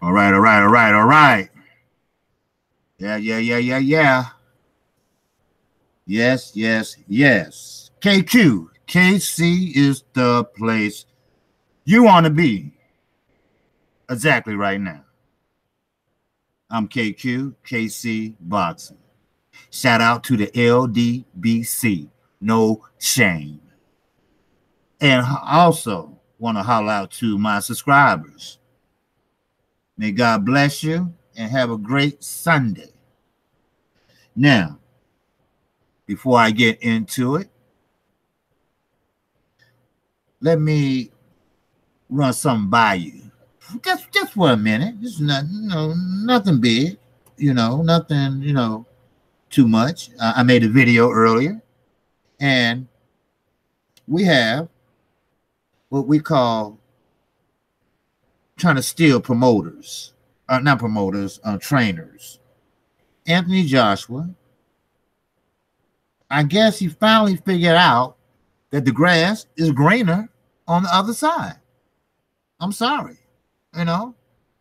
All right, all right, all right, all right. Yeah. Yes. KQKC is the place you want to be exactly right now. I'm KQKC Boxing. Shout out to the LDBC. No shame. And also want to holler out to my subscribers. May God bless you and have a great Sunday. Now, before I get into it, let me run something by you. Just for a minute. It's nothing big, nothing, too much. I made a video earlier, and we have what we call trying to steal promoters, not promoters, trainers. Anthony Joshua, I guess he finally figured out that the grass is greener on the other side. I'm sorry.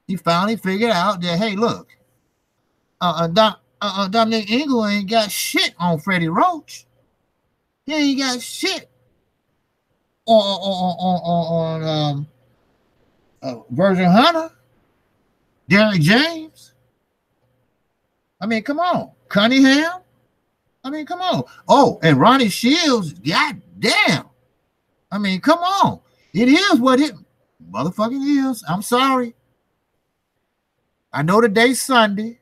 He finally figured out that, hey, look, Dominic Ingle ain't got shit on Freddie Roach. He ain't got shit on Virgin Hunter, Derrick James. I mean, come on. Cunningham. I mean, come on. Oh, and Ronnie Shields. God damn. I mean, come on. It is what it motherfucking is. I'm sorry. I know today's Sunday,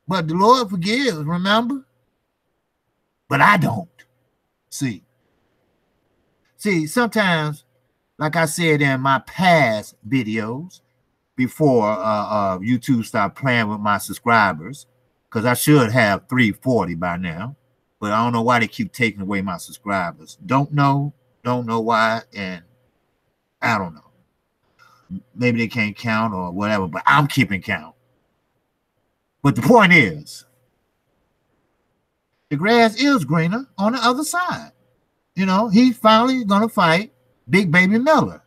but the Lord forgives, remember? But I don't. See, sometimes, like I said in my past videos, before YouTube started playing with my subscribers, because I should have 340 by now, but I don't know why they keep taking away my subscribers. Don't know why, and I don't know. Maybe they can't count or whatever, but I'm keeping count. But the point is, the grass is greener on the other side. He's finally going to fight Big Baby Miller.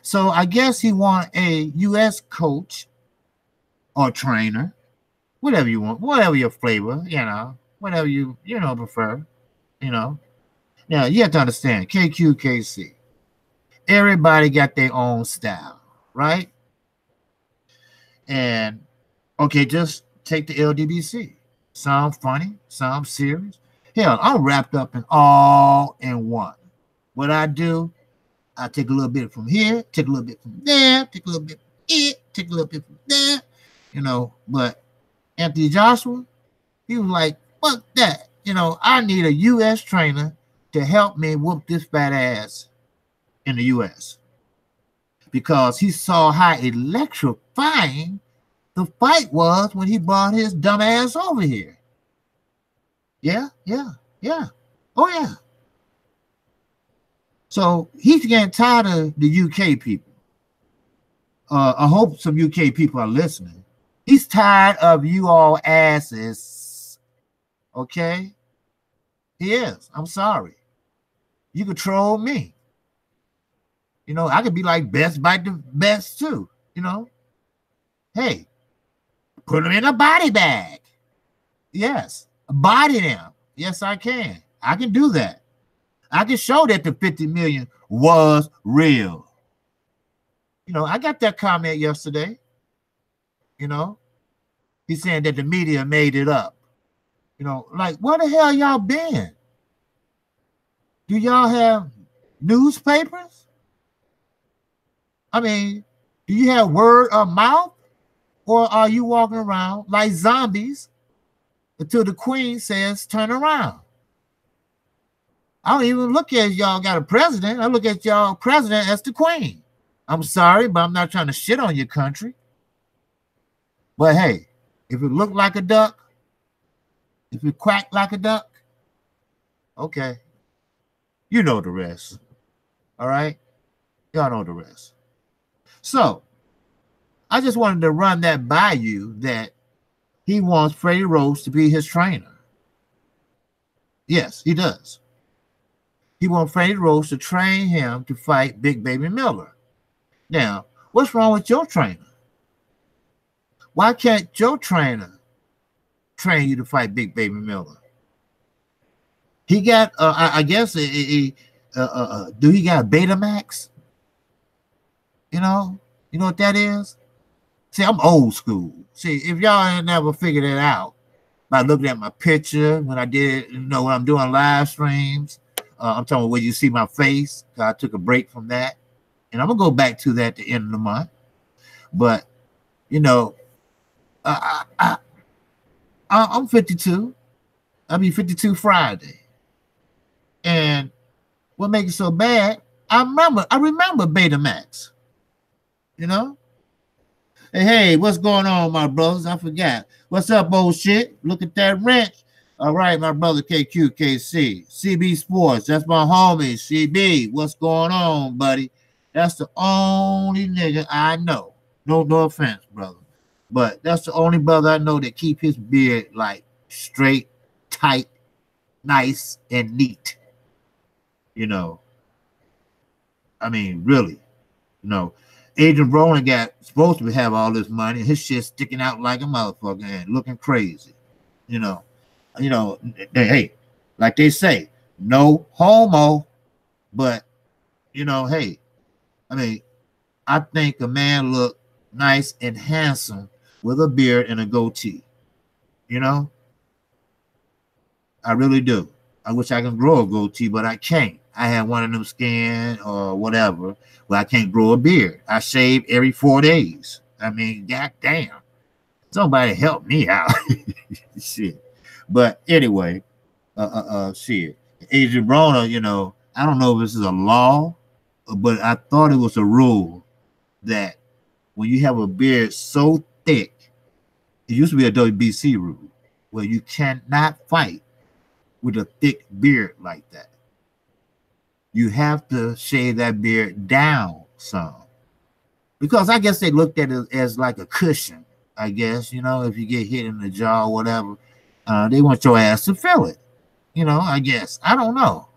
So I guess he want a U.S. coach or trainer, whatever you want, whatever your flavor, whatever you prefer, Now, you have to understand, KQKC, everybody got their own style, right? And, okay, just take the LDBC. Some funny, some serious. Hell, I'm wrapped up in all in one. What I do, I take a little bit from here, take a little bit from there, take a little bit from here, take a little bit from there, But Anthony Joshua, he was like, fuck that. I need a U.S. trainer to help me whoop this fat ass in the U.S. Because he saw how electrifying the fight was when he brought his dumb ass over here. Yeah. Oh, yeah. So he's getting tired of the UK people. I hope some UK people are listening. He's tired of you all asses. Okay? He is. I'm sorry. You could troll me. I could be like Best Bite the Best too. Hey, put them in a body bag. Yes. Body them. Yes, I can. I can do that. I can show that the 50 million was real. I got that comment yesterday. He's saying that the media made it up. Like, where the hell y'all been? Do y'all have newspapers? I mean, do you have word of mouth? Or are you walking around like zombies until the queen says turn around? I don't even look at y'all got a president. I look at y'all president as the queen. I'm sorry, but I'm not trying to shit on your country. But hey, if it looked like a duck, if it quacked like a duck, okay. You know the rest. All right? Y'all know the rest. So, I just wanted to run that by you that he wants Freddie Roach to be his trainer. Yes, he does. He wants Freddie Roach to train him to fight Big Baby Miller. Now, what's wrong with your trainer? Why can't your trainer train you to fight Big Baby Miller? He got, I guess, do he got Betamax? You know what that is? See, I'm old school. See, if y'all ain't never figured it out by looking at my picture when I did, when I'm doing live streams, I'm talking about where you see my face. I took a break from that, and I'm gonna go back to that at the end of the month. But I'm 52. I'll be 52 Friday. And what makes it so bad? I remember Betamax. Hey, what's going on, my brothers? I forgot. What's up, old shit? Look at that wrench. All right, my brother KQKC, CB Sports. That's my homie, CB. What's going on, buddy? That's the only nigga I know. No offense, brother. But that's the only brother I know that keep his beard like straight, tight, nice, and neat. I mean, really. Adrian Brolin supposed to have all this money. His shit sticking out like a motherfucker and looking crazy. Hey, like they say, no homo. But, hey, I mean, I think a man look nice and handsome with a beard and a goatee. I really do. I wish I could grow a goatee, but I can't. I have one of them skin or whatever, but I can't grow a beard. I shave every 4 days. I mean, goddamn. Somebody help me out. Shit. But anyway, shit. Adrian Broner, I don't know if this is a law, but I thought it was a rule that when you have a beard so thick, it used to be a WBC rule where you cannot fight with a thick beard like that. You have to shave that beard down some. Because I guess they looked at it as like a cushion, I guess, if you get hit in the jaw or whatever, they want your ass to feel it, I guess. I don't know,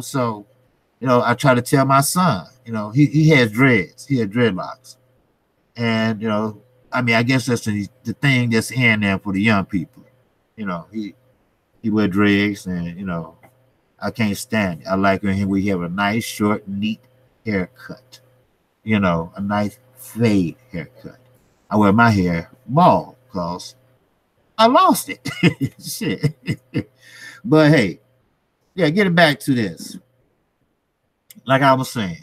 so, I try to tell my son, he has dreads, he had dreadlocks. And, I mean, I guess that's the thing that's in there for the young people. He wear dreads and, I can't stand it. I like when we have a nice, short, neat haircut. A nice fade haircut. I wear my hair bald because I lost it. Shit. But hey, yeah, getting back to this. Like I was saying,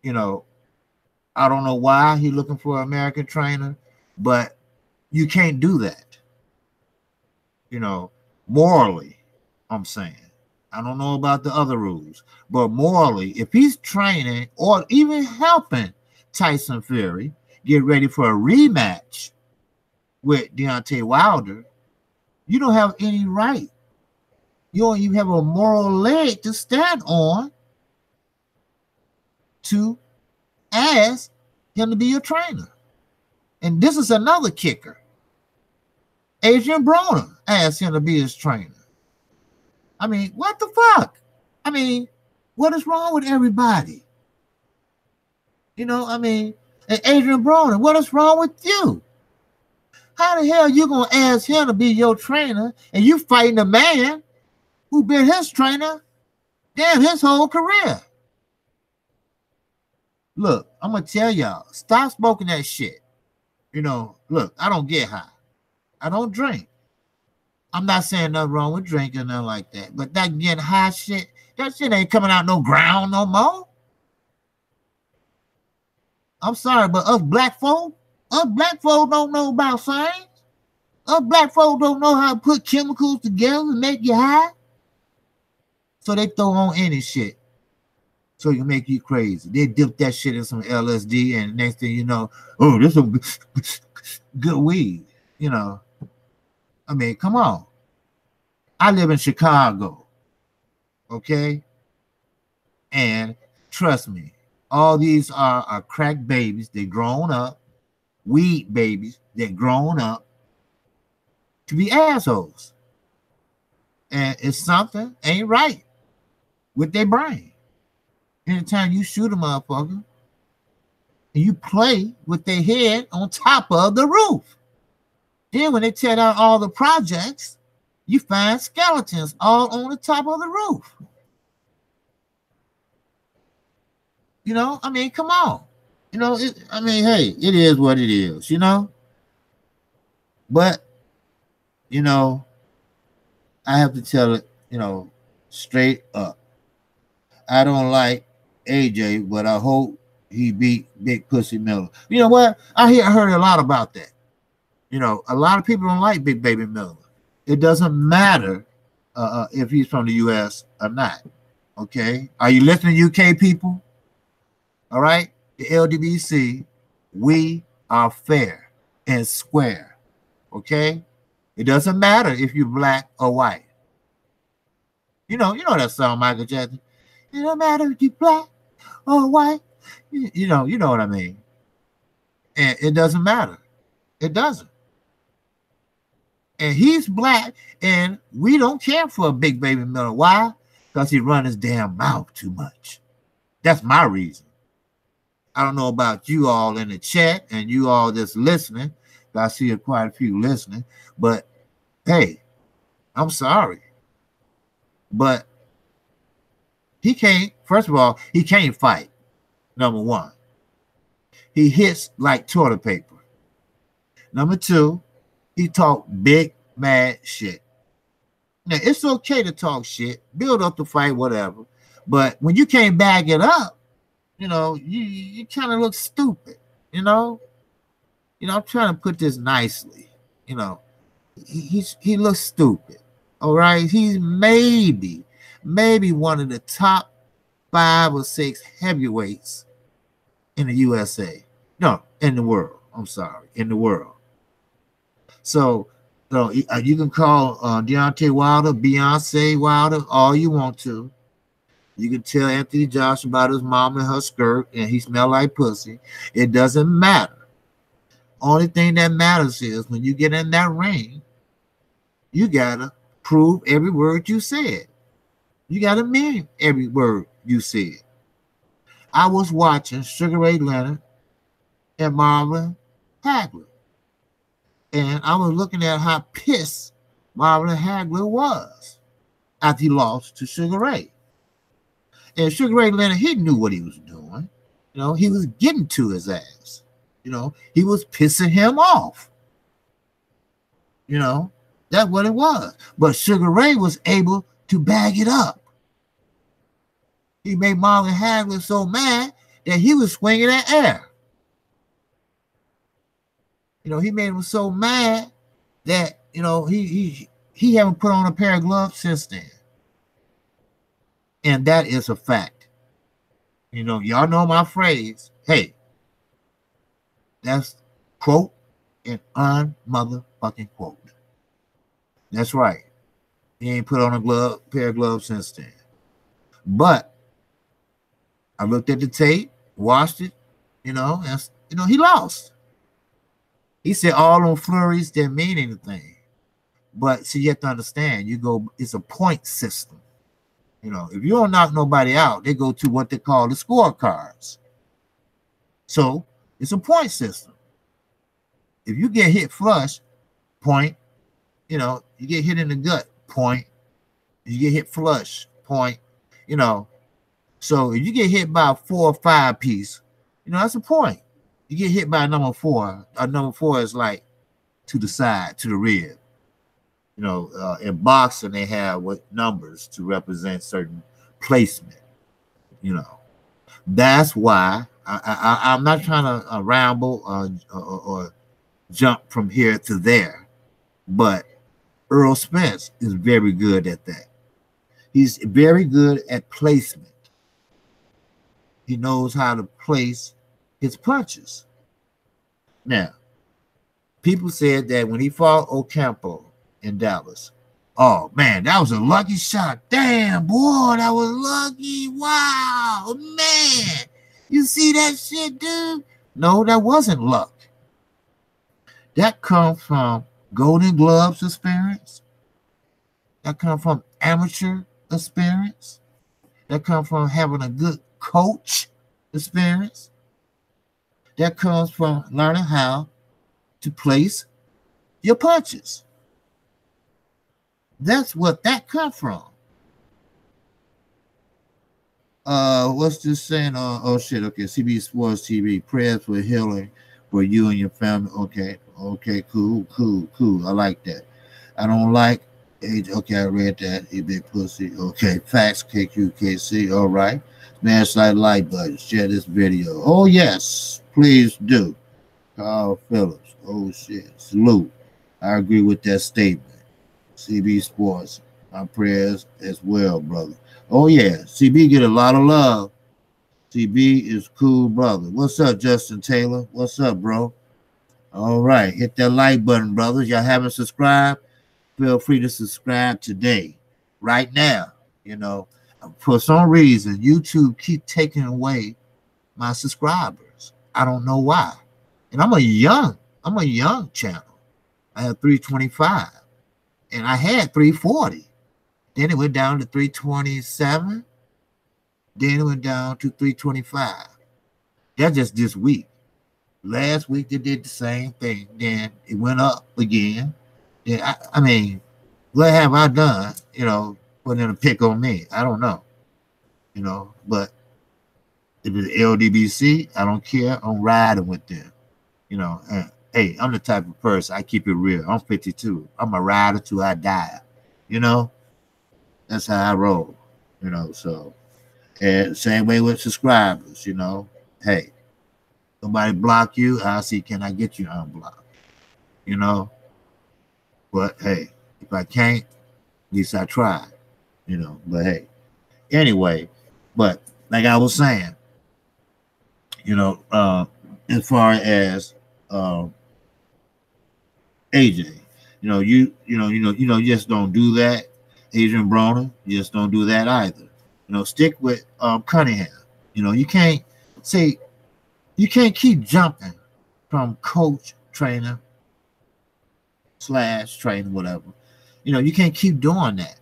I don't know why he's looking for an American trainer, but you can't do that. Morally, I'm saying. I don't know about the other rules, but morally, if he's training or even helping Tyson Fury get ready for a rematch with Deontay Wilder, you don't have any right. You don't even have a moral leg to stand on to ask him to be your trainer. And this is another kicker. Adrian Broner asked him to be his trainer. I mean, what the fuck? I mean, what is wrong with everybody? I mean, and Adrian Broner, what is wrong with you? How the hell you gonna ask him to be your trainer and you fighting a man who been his trainer damn his whole career? Look, I'm gonna tell y'all, stop smoking that shit. Look, I don't get high. I don't drink. I'm not saying nothing wrong with drinking or nothing like that, but that getting high shit, that shit ain't coming out no ground no more. I'm sorry, but us black folk don't know about science. Us black folk don't know how to put chemicals together and make you high. So they throw on any shit so it can make you crazy. They dip that shit in some LSD, and the next thing you know, oh, this is good weed. I mean, come on. I live in Chicago, okay? And trust me, all these are crack babies. They grown up, weed babies. They're grown up to be assholes. And it's something ain't right with their brain. Anytime you shoot a motherfucker, and you play with their head on top of the roof. Then when they tear down all the projects, you find skeletons all on the top of the roof. You know, I mean, come on. You know, I mean, hey, it is what it is, you know? But, you know, I have to tell it, you know, straight up. I don't like AJ, but I hope he beat Big Pussy Miller. You know what? I heard a lot about that. You know, a lot of people don't like Big Baby Miller. It doesn't matter if he's from the U.S. or not. Okay? Are you listening, UK people? All right? The LDBC, we are fair and square. Okay? It doesn't matter if you're black or white. You know that song, Michael Jackson. It don't matter if you're black or white. You know what I mean. And it doesn't matter. It doesn't. And he's black, and we don't care for a Big Baby Miller. Why? Because he run his damn mouth too much. That's my reason. I don't know about you all in the chat and you all just listening. I see quite a few listening. But, hey, I'm sorry. But he can't, first of all, he can't fight, number one. He hits like toilet paper. Number two, he talk big, mad shit. Now, it's okay to talk shit, build up the fight, whatever. But when you can't bag it up, you know, you kind of look stupid, you know? You know, I'm trying to put this nicely. You know, he looks stupid, all right? He's maybe one of the top 5 or 6 heavyweights in the USA. No, in the world. I'm sorry, in the world. So, you can call Deontay Wilder, Beyonce Wilder, all you want to. You can tell Anthony Josh about his mom and her skirt, and he smelled like pussy. It doesn't matter. Only thing that matters is when you get in that ring, you gotta prove every word you said. You gotta mean every word you said. I was watching Sugar Ray Leonard and Marvin Hagler. And I was looking at how pissed Marvin Hagler was after he lost to Sugar Ray. And Sugar Ray Leonard, he knew what he was doing. You know, he was getting to his ass. You know, he was pissing him off. You know, that's what it was. But Sugar Ray was able to bag it up. He made Marvin Hagler so mad that he was swinging that air. You know, he made him so mad that, you know, he haven't put on a pair of gloves since then. And that is a fact. You know, y'all know my phrase. Hey, that's quote an unmotherfucking quote. That's right. He ain't put on a pair of gloves since then. But I looked at the tape, watched it, you know, and he lost. He said all them flurries didn't mean anything. But see, you have to understand, it's a point system. You know, if you don't knock nobody out, they go to what they call the scorecards. So it's a point system. If you get hit flush, point. You know, you get hit in the gut, point. You get hit flush, point. You know, so if you get hit by a 4 or 5 piece, you know, that's a point. You get hit by a number 4. A number 4 is like to the side, to the rear. You know, in boxing, they have what numbers to represent certain placement. You know, that's why I'm not trying to ramble or jump from here to there, but Earl Spence is very good at that. He's very good at placement. He knows how to place his punches. Now, people said that when he fought Ocampo in Dallas, oh man, that was a lucky shot. Damn, boy, that was lucky. Wow, man. You see that shit, dude? No, that wasn't luck. That comes from Golden Gloves experience. That comes from amateur experience. That comes from having a good coach experience. That comes from learning how to place your punches. That's what that comes from. What's this saying? Oh shit. Okay, CB Sports TV. Prayers for healing for you and your family. Okay, cool. I like that. I don't like age. Okay, I read that. You big pussy. Okay, facts. KQKC. All right. Smash that like button. Share this video. Oh yes, please do. Carl Phillips. Oh shit. Salute. I agree with that statement. CB Sports. My prayers as well, brother. Oh yeah, CB get a lot of love. CB is cool, brother. What's up, Justin Taylor? What's up, bro? All right, hit that like button, brothers. Y'all haven't subscribed? Feel free to subscribe today, right now. You know, for some reason, YouTube keep taking away my subscribers. I don't know why. And I'm a young channel. I have 325, and I had 340. Then it went down to 327. Then it went down to 325. That's just this week. Last week they did the same thing. Then it went up again. Then I mean, what have I done? You know, putting a pick on me. I don't know. You know, but if it's LDBC, I don't care. I'm riding with them. You know, hey, I'm the type of person, I keep it real. I'm 52. I'm a rider till I die. You know? That's how I roll, you know. So, and same way with subscribers, you know. Hey, somebody block you, I'll see, can I get you unblocked, you know. But hey, if I can't, at least I tried, you know. But hey, anyway, but like I was saying, you know, as far as AJ, you just don't do that. Adrian Broner, you just don't do that either. You know, stick with Cunningham. You know, you can't keep jumping from coach, trainer, / trainer, whatever. You know, you can't keep doing that.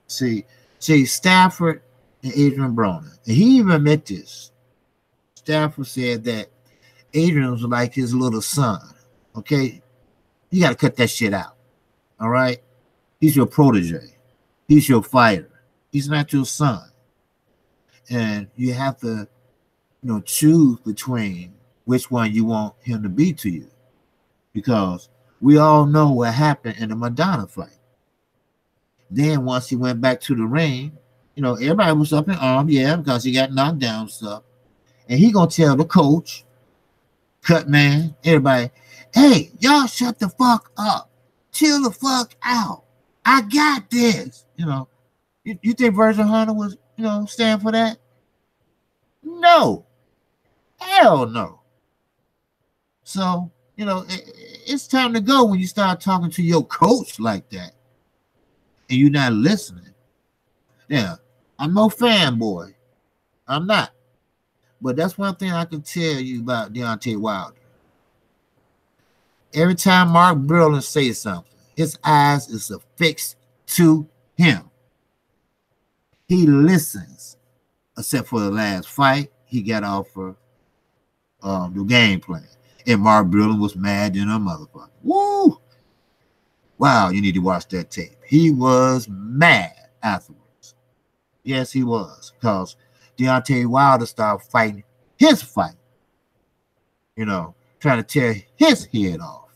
See, Stafford and Adrian Broner, and he even admit this. Stafford said that Adrian was like his little son. Okay, you got to cut that shit out. All right, he's your protege. He's your fighter. He's not your son. And you have to, you know, choose between which one you want him to be to you. Because we all know what happened in the Madonna fight. Then once he went back to the ring, you know, everybody was up in arms, yeah, because he got knocked down and stuff. And he gonna tell the coach, Pacman, everybody, hey, y'all shut the fuck up. Chill the fuck out. I got this. You know, you think Virgil Hunter was, you know, stand for that? No. Hell no. So, you know, it's time to go when you start talking to your coach like that and you're not listening. Yeah, I'm no fanboy. I'm not. But that's one thing I can tell you about Deontay Wilder. Every time Mark Berlin says something, his eyes is affixed to him. He listens, except for the last fight. He got off for the game plan. And Mark Berlin was mad than a motherfucker. Woo! Wow, you need to watch that tape. He was mad afterwards. Yes, he was. Because Deontay Wilder started fighting his fight. You know, trying to tear his head off.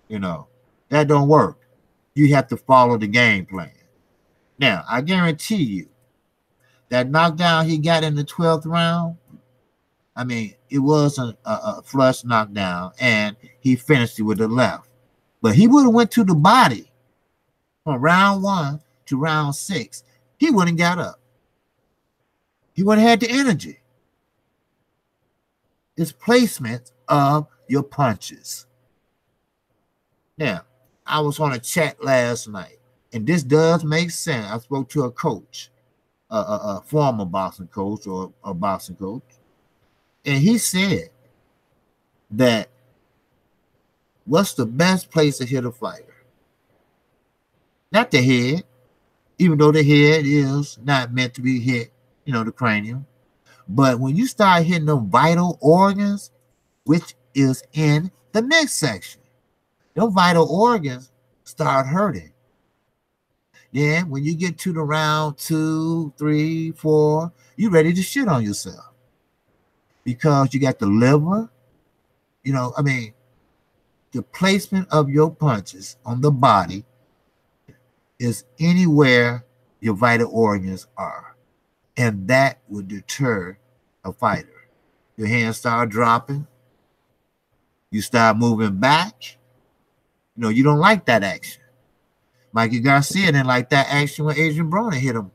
You know, that don't work. You have to follow the game plan. Now, I guarantee you, that knockdown he got in the 12th round, I mean, it was a flush knockdown, and he finished it with the left. But he would have went to the body from round 1 to round 6. He wouldn't got up. He would have had the energy. It's placement of your punches. Now, I was on a chat last night, and this does make sense. I spoke to a coach, a former boxing coach or a boxing coach, and he said that what's the best place to hit a fighter? Not the head, even though the head is not meant to be hit, you know, the cranium. But when you start hitting them vital organs, which is in the next section. Your vital organs start hurting. Then when you get to the round 2, 3, 4, you're ready to shit on yourself. Because you got the liver, the placement of your punches on the body is anywhere your vital organs are. And that would deter a fighter. Your hands start dropping. You start moving back. You don't like that action. Mikey Garcia didn't like that action when Adrian Broner hit him,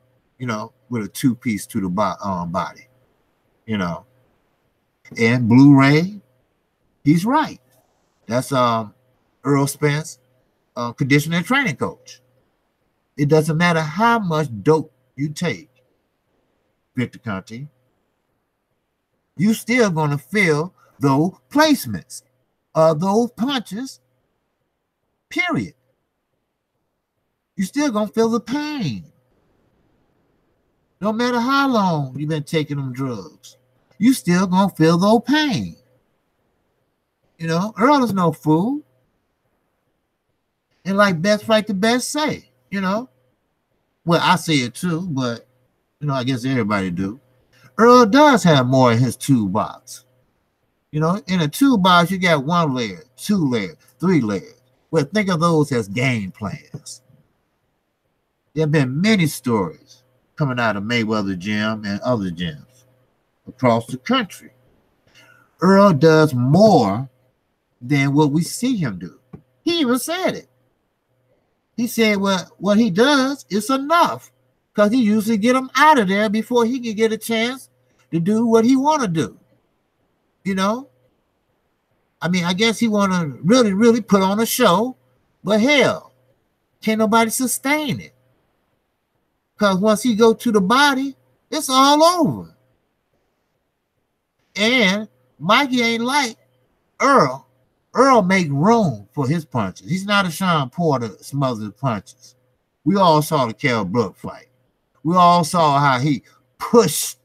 with a 2-piece to the body. And Blu-ray, he's right. That's Earl Spence, conditioning and training coach. It doesn't matter how much dope you take, Victor Conte, you still going to feel those placements of those punches, period. You still going to feel the pain. No matter how long you've been taking them drugs, you still going to feel those pain. Earl is no fool. And like Best Fight the Best say, well, I say it too, but, I guess everybody do. Earl does have more in his toolbox. In a toolbox, you got 1 layer, 2 layers, 3 layers. Well, think of those as game plans. There have been many stories coming out of Mayweather Gym and other gyms across the country. Earl does more than what we see him do. He even said it. He said, well, what he does is enough, because he usually get him out of there before he can get a chance to do what he want to do. I guess he want to really, really put on a show, but hell, can't nobody sustain it. Because once he go to the body, it's all over. And Mikey ain't like Earl. Earl make room for his punches. He's not a Sean Porter smothered punches. We all saw the Kell Brook fight. We all saw how he pushed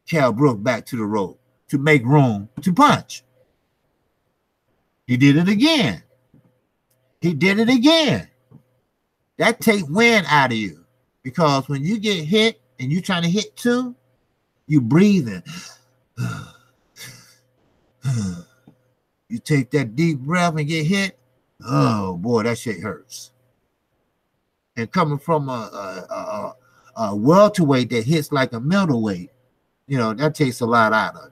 Kell Brook back to the rope to make room to punch. He did it again. He did it again. That take wind out of you, because when you get hit and you're trying to hit too, you breathing. You take that deep breath and get hit. Oh boy, that shit hurts. And coming from a welterweight that hits like a middleweight, that takes a lot out of it.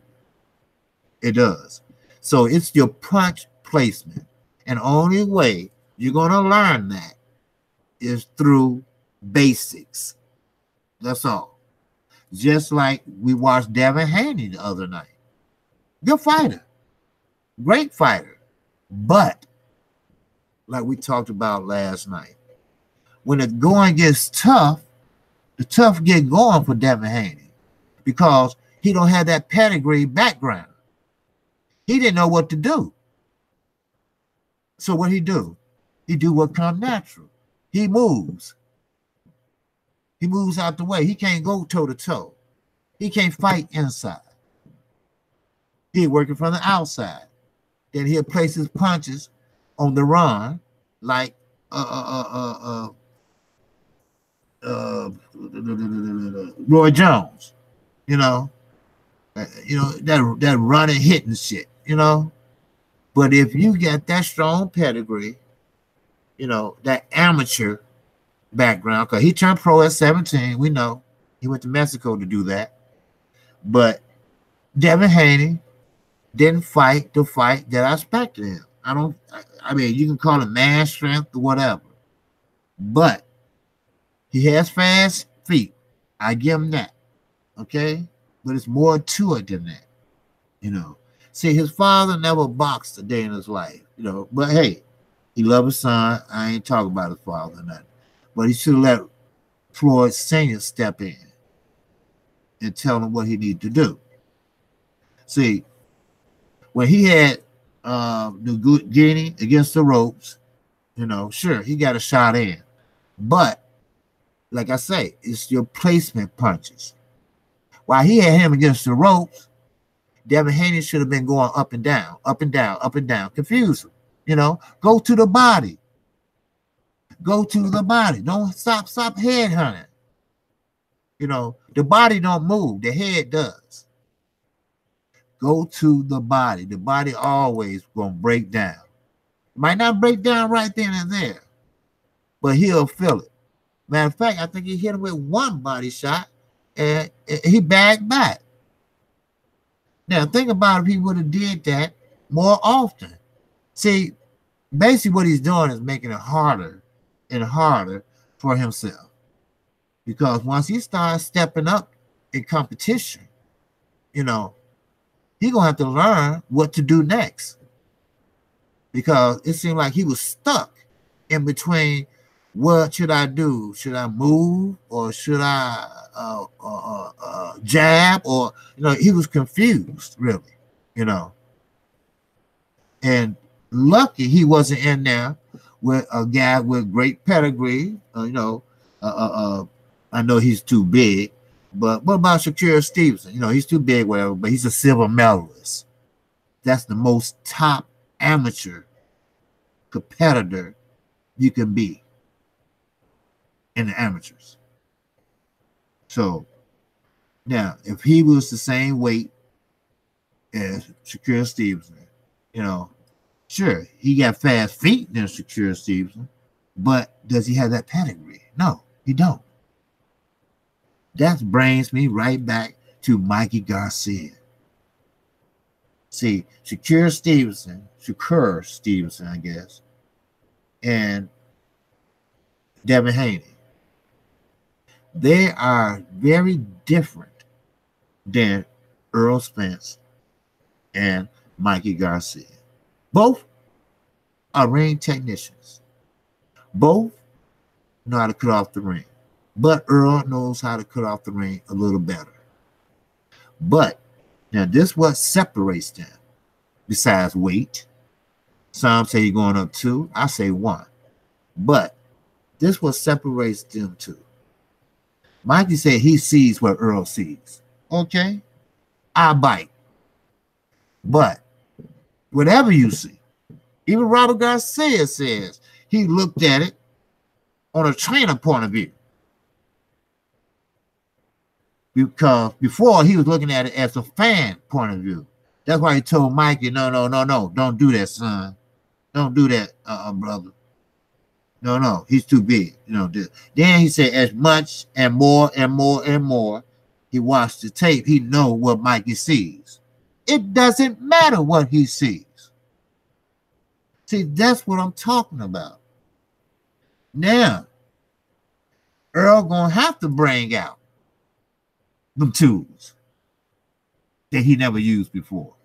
It does. So it's your punch placement. And the only way you're going to learn that is through basics. That's all. Just like we watched Devin Haney the other night. Good fighter. Great fighter. But, like we talked about last night, when the going gets tough, the tough get going for Devin Haney, because he don't have that pedigree background. He didn't know what to do. So what he do? He do what comes natural. He moves. He moves out the way. He can't go toe-to-toe. He can't fight inside. He working from the outside. Then he'll place his punches on the run, like Roy Jones, that running hitting shit, But if you got that strong pedigree, that amateur background, because he turned pro at 17, we know he went to Mexico to do that. But Devin Haney didn't fight the fight that I expected him. You can call it man strength or whatever, but he has fast feet. I give him that. Okay? But it's more to it than that. See, his father never boxed a day in his life, but hey, he loved his son. I ain't talking about his father or nothing. But he should have let Floyd Sr. step in and tell him what he needed to do. See, when he had New Guinea against the ropes, sure, he got a shot in. But, like I say, it's your placement punches. While he had him against the ropes, Devin Haney should have been going up and down, up and down, up and down, confusing. You know, go to the body. Go to the body. Don't stop head hunting. You know, the body don't move, the head does. Go to the body. The body always gonna break down. It might not break down right then and there, but he'll feel it. Matter of fact, I think he hit him with one body shot and he bagged back. Now think about if he would have did that more often. See, basically what he's doing is making it harder and harder for himself. Because once he starts stepping up in competition, you know, he's going to have to learn what to do next. Because it seemed like he was stuck in between, what should I do? Should I move or should I jab? Or, you know, he was confused, really, you know. And lucky he wasn't in there with a guy with great pedigree, you know. I know he's too big, but what about Shakur Stevenson? You know, he's too big, whatever, but he's a silver medalist. That's the most top amateur competitor you can be in the amateurs. So now, if he was the same weight as Shakur Stevenson, you know, sure, he got fast feet than Shakur Stevenson, but does he have that pedigree? No, he don't. That brings me right back to Mikey Garcia. See, Shakur Stevenson, I guess, and Devin Haney. They are very different than Earl Spence and Mikey Garcia. Both are ring technicians. Both know how to cut off the ring. But Earl knows how to cut off the ring a little better. But now this is what separates them. Besides weight. Some say you're going up 2. I say 1. But this is what separates them two. Mikey said he sees what Earl sees. Okay? I bite. But whatever you see, even Robert Garcia says he looked at it on a trainer point of view. Because before he was looking at it as a fan point of view. That's why he told Mikey, no, don't do that, son. Don't do that, brother. No, he's too big. You know, then he said as much and more and more and more he watched the tape, he know what Mikey sees. It doesn't matter what he sees. See, that's what I'm talking about. Now, Earl gonna have to bring out them tools that he never used before.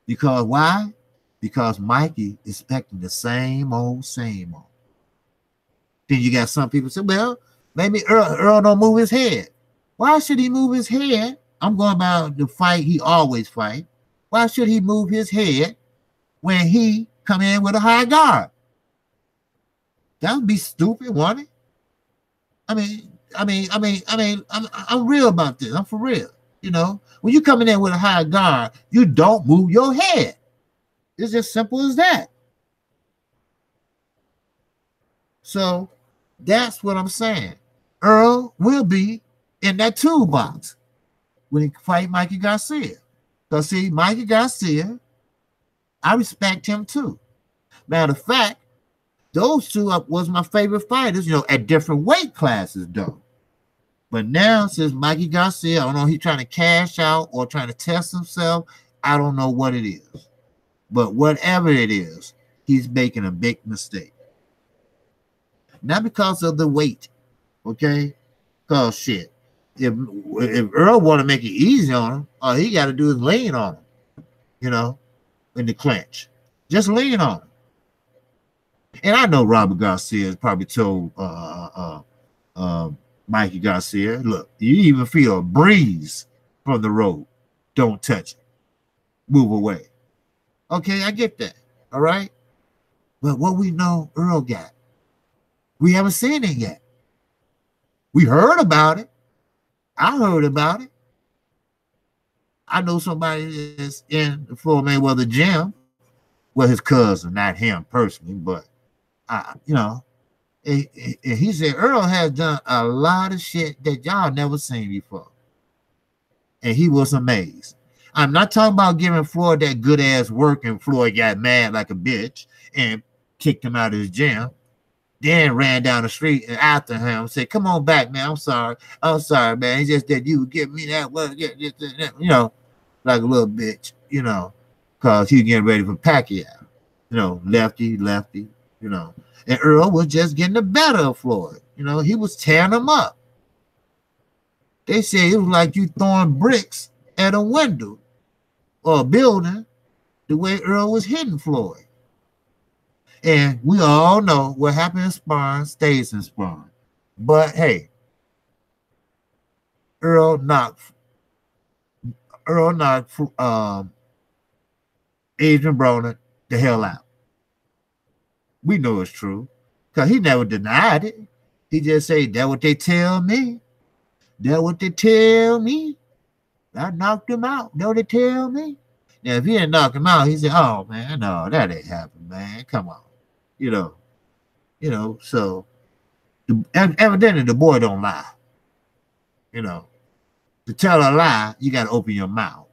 Because why? Because Mikey is expecting the same old. Then you got some people say, well, maybe Earl don't move his head. Why should he move his head? I'm going about the fight he always fight. Why should he move his head when he come in with a high guard? That would be stupid, wouldn't it? I'm real about this. I'm for real. You know, when you come in there with a high guard, you don't move your head. It's just simple as that. So that's what I'm saying. Earl will be in that toolbox when he fight Mikey Garcia. Because see, Mikey Garcia, I respect him too. Matter of fact, those two was my favorite fighters, you know, at different weight classes though. But now, since Mikey Garcia, I don't know if he's trying to cash out or trying to test himself. I don't know what it is. But whatever it is, he's making a big mistake. Not because of the weight, okay? Because shit, if Earl want to make it easy on him, all he got to do is lean on him, you know, in the clinch. Just lean on him. And I know Robert Garcia has probably told Mikey Garcia, look, you even feel a breeze from the road. Don't touch it. Move away. Okay, I get that. All right? But what we know Earl got, we haven't seen it yet. We heard about it. I heard about it. I know somebody that's in the Floyd Mayweather gym. Well, his cousin, not him personally, but you know, he said Earl has done a lot of shit that y'all never seen before, and he was amazed. I'm not talking about giving Floyd that good ass work, and Floyd got mad like a bitch and kicked him out of his gym. Then ran down the street and after him said, "Come on back, man. I'm sorry, man. It's just that you would give me that word, you know, like a little bitch, you know, because he getting ready for Pacquiao, you know, lefty, you know." And Earl was just getting the better of Floyd. You know, he was tearing him up. They said it was like you throwing bricks at a window or a building the way Earl was hitting Floyd. And we all know what happened in sparring stays in sparring. But hey, Earl knocked Adrian Broner the hell out. We know it's true because he never denied it. He just said, "That's what they tell me. That's what they tell me. I knocked him out. That's what they tell me." Now, if he didn't knock him out, he said, "Oh man, no, that ain't happened, man. Come on." You know, so evidently the boy don't lie. You know, to tell a lie, you got to open your mouth.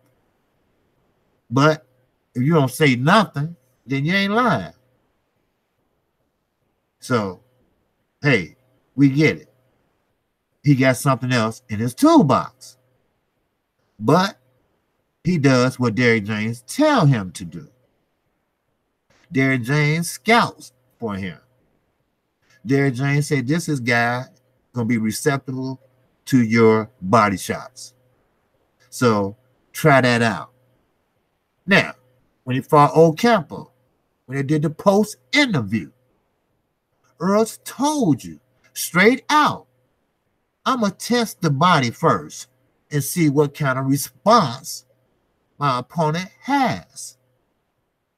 But if you don't say nothing, then you ain't lying. So, hey, we get it. He got something else in his toolbox. But he does what Derrick James tell him to do. Derrick James scouts for him. Derrick James said, "This is guy going to be receptive to your body shots. So try that out." Now, when he fought Ocampo, when they did the post interview, Earl told you straight out, "I'm going to test the body first and see what kind of response my opponent has."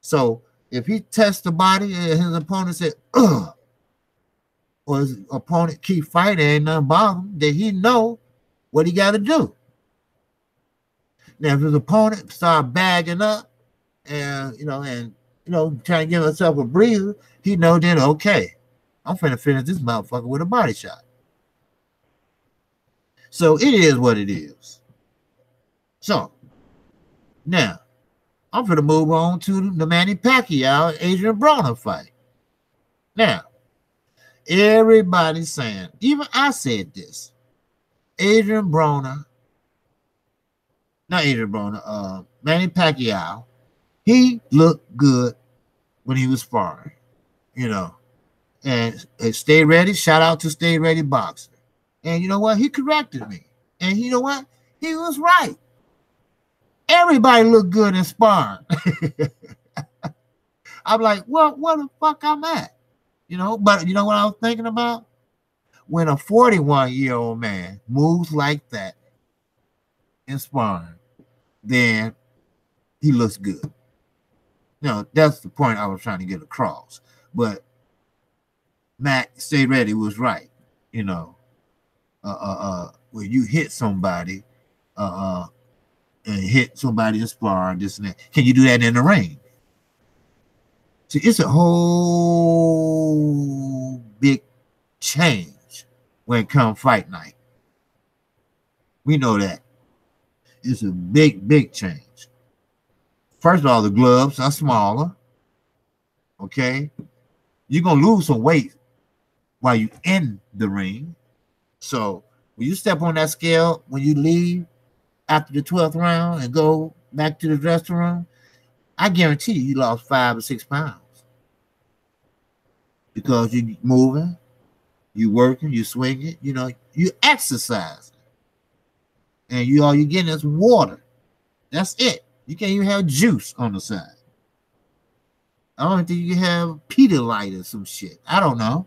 So if he tests the body and his opponent said, "Ugh," or his opponent keep fighting, ain't nothing about him, then he know what he got to do. Now, if his opponent start bagging up and trying to give himself a breather, he know then, okay, I'm finna finish this motherfucker with a body shot. So it is what it is. So now I'm finna move on to the Manny Pacquiao Adrian Broner fight. Now, everybody's saying, even I said this, Manny Pacquiao, he looked good when he was sparring, you know. And Stay Ready, shout out to Stay Ready Boxer. And you know what? He corrected me. And you know what? He was right. Everybody looked good in sparring. I'm like, well, where the fuck I'm at? You know, but you know what I was thinking about? When a 41-year-old man moves like that in sparring, then he looks good. You know, that's the point I was trying to get across. But Matt Stay Ready was right. You know, when you hit somebody, and hit somebody in sparring, this and that, can you do that in the ring? See, it's a whole big change when it comes fight night. We know that. It's a big, big change. First of all, the gloves are smaller. Okay? You're going to lose some weight while you're in the ring. So when you step on that scale, when you leave after the 12th round and go back to the dressing room, I guarantee you lost 5 or 6 pounds. Because you're moving, you working, you swinging, you know, you exercising. And all you're getting is water. That's it. You can't even have juice on the side. I don't think you can have Pedialyte or some shit. I don't know.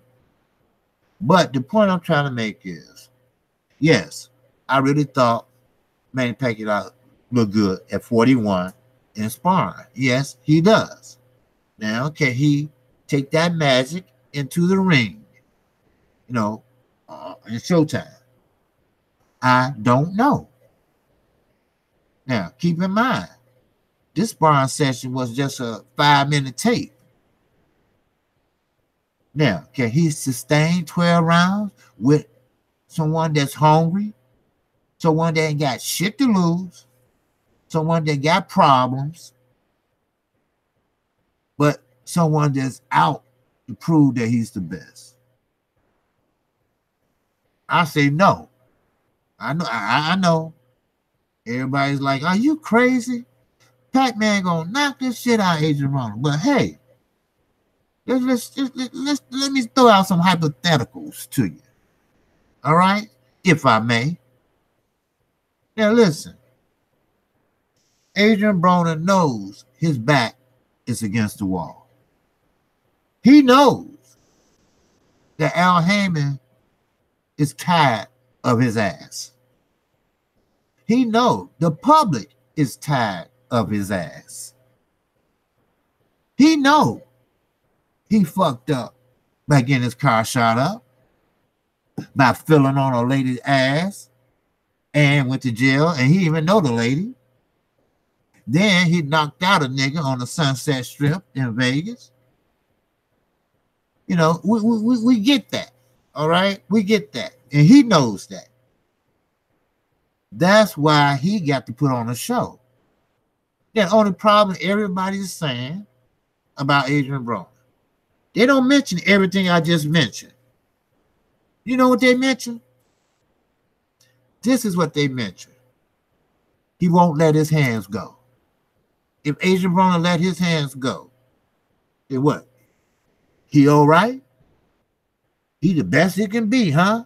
But the point I'm trying to make is, yes, I really thought Manny Pacquiao looked good at 41 in sparring. Yes, he does. Now, can he take that magic into the ring, you know, in Showtime? I don't know. Now, keep in mind, this sparring session was just a 5-minute tape. Now, can he sustain 12 rounds with someone that's hungry, someone that ain't got shit to lose, someone that got problems, but someone that's out to prove that he's the best? I say no. I know. Everybody's like, are you crazy? Pacman gonna knock this shit out of Adrian Broner. But hey, let me throw out some hypotheticals to you. All right? If I may. Now listen. Adrian Broner knows his back is against the wall. He knows that Al Haymon is tired of his ass. He knows the public is tired of his ass. He knows he fucked up by getting his car shot up, by filling on a lady's ass, and went to jail, and he didn't even know the lady. Then he knocked out a nigga on the Sunset Strip in Vegas. You know, we get that, all right? We get that, and he knows that. That's why he got to put on a show. The only problem everybody's saying about Adrian Broner, they don't mention everything I just mentioned. You know what they mention? This is what they mention. He won't let his hands go. If Adrian Broner let his hands go, then what? He all right? He the best he can be, huh?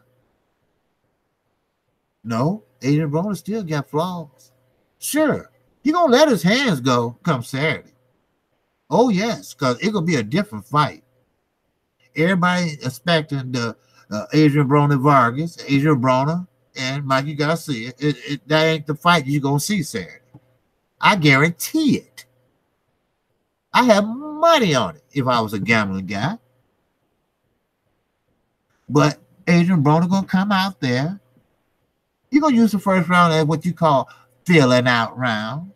No, Adrian Broner still got flaws. Sure, he gonna let his hands go come Saturday. Oh yes, because it's gonna be a different fight. Everybody expecting the Adrian Broner Vargas, Adrian Broner, and Mikey Garcia. That ain't the fight you're gonna see Saturday. I guarantee it. I have money on it if I was a gambling guy. But Adrian Broner gonna come out there. You're gonna use the first round as what you call filling out round.